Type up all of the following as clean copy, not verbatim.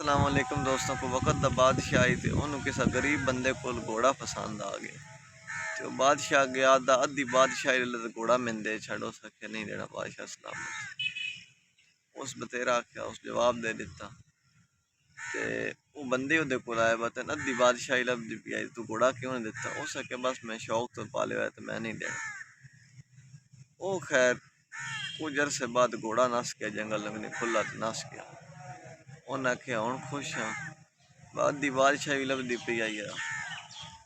अस्सलाम वालेकुम दोस्तों को वक़्त दा बादशाह आई ते ओनू किसा गरीब बंदे कोल घोड़ा पसंद आ गया ते ओ बादशाह गया दा अद्धी बादशाही ले घोड़ा मैंने दे छड़ो सके नहीं देना बादशाह सलामत उस बतेरा आख्या उस जवाब दे दिता ते वो बंदे ओदे कोल आए बतन अद्धी बादशाही लभदी पई आई तू घोड़ा क्यों नहीं दिता उस आख्या बस मैं शौक तो पाले हुआ तो मैं नहीं देना ओ खैर कुछ अरसे बाद घोड़ा नस गया जंगल लगने खुला तो नस गया उन्हें आख्या हुण खुश हाँ अद्धी बादशाही भी लभदी पई आई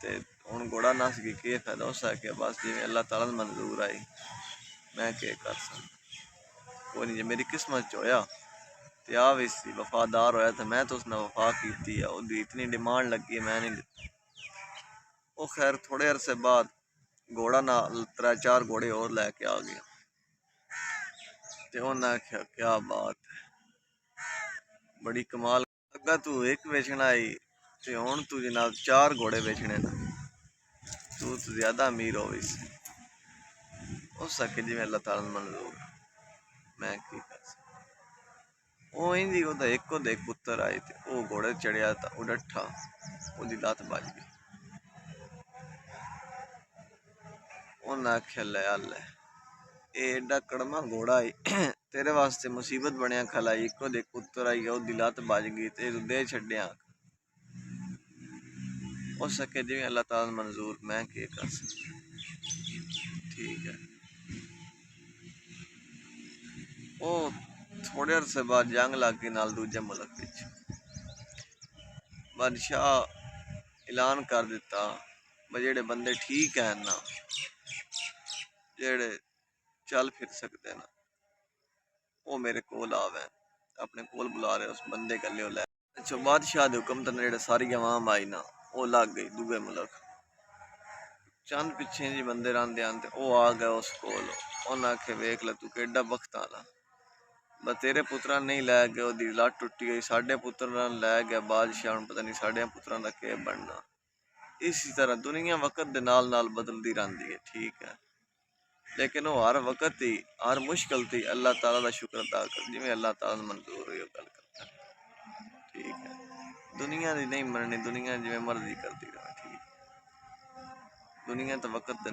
ते हुण घोड़ा नस गई के फायदा उस आख्या बस जिवें अल्लाह ताला दी मंजूर आई मैं के कर सकदा कोई नहीं जे मेरी किस्मत च होया ते आ भी सी वफादार होया तो मैं तो उसने वफा की है ओदी इतनी डिमांड लगी मैं नहीं दित्ती वो खैर थोड़े अरसे बाद घोड़ा नाल त्रै चार घोड़े और लैके आ गया ते उन्हें आख्या क्या बात है बड़ी कमाल अग्गा तू एक बेचना आई ते हुण तू जनाब चार घोड़े बेचने ना तू तो ज्यादा अमीर हो सी उस आखे जिवें अल्लाह ताला नूं मंजूर मैं की कर सकदा ओ इंज ओदा एक पुत्र आई ते ओ घोड़े चढ़िया तो उडट्ठा ओदी लत्त बज गई उन्हें आख्या लै अल्ले एडा कड़मा घोड़ा आई तेरे वास्ते मुसीबत बनया खलाई एक पुत्र आई ओदी लत्त बज गई ते तू दे छड्डिया उस आखे जिवें अल्लाह ताला नूं मंजूर मैं के कर सकदा ठीक है ओ थोड़े अरसे बाद जंग लग गई नाल दूजे मुल्क विच बादशाह ऐलान कर दिता जेड़े बंदे ठीक है ना जेड़े चल फिर सकते ना वो मेरे कोल आवे अपने कोल बुला रहे उस बंदे गले लै अच्छा बादशाह दे हुक्म तन जेड़े सारी अवाम आई ना वो लग गई दूए मुल्क चंद पिछे जी बंदे रहिंदे आन ते ओ आ गए उस कोल उन्हें आखे वेख ले तू केडा बख्त आला बस तेरे पुत्रा नहीं लै गए ओदी लत्त टुटी गई साडे पुत्र लै गया बादशाह हुण पता नहीं साडे पुत्रां दा के बनना इसी तरह दुनिया वक्त दे नाल बदलती रहती है ठीक है लेकिन वो हर वक्त ही हर मुश्किल थी अल्लाह ताला का शुक्र अदा कर जिमें अल्लाह ताला मंजूर हुई गल करता ठीक है दुनिया की नहीं मननी दुनिया जिमें मर्जी करती रहे ठीक दुनिया तो वक्त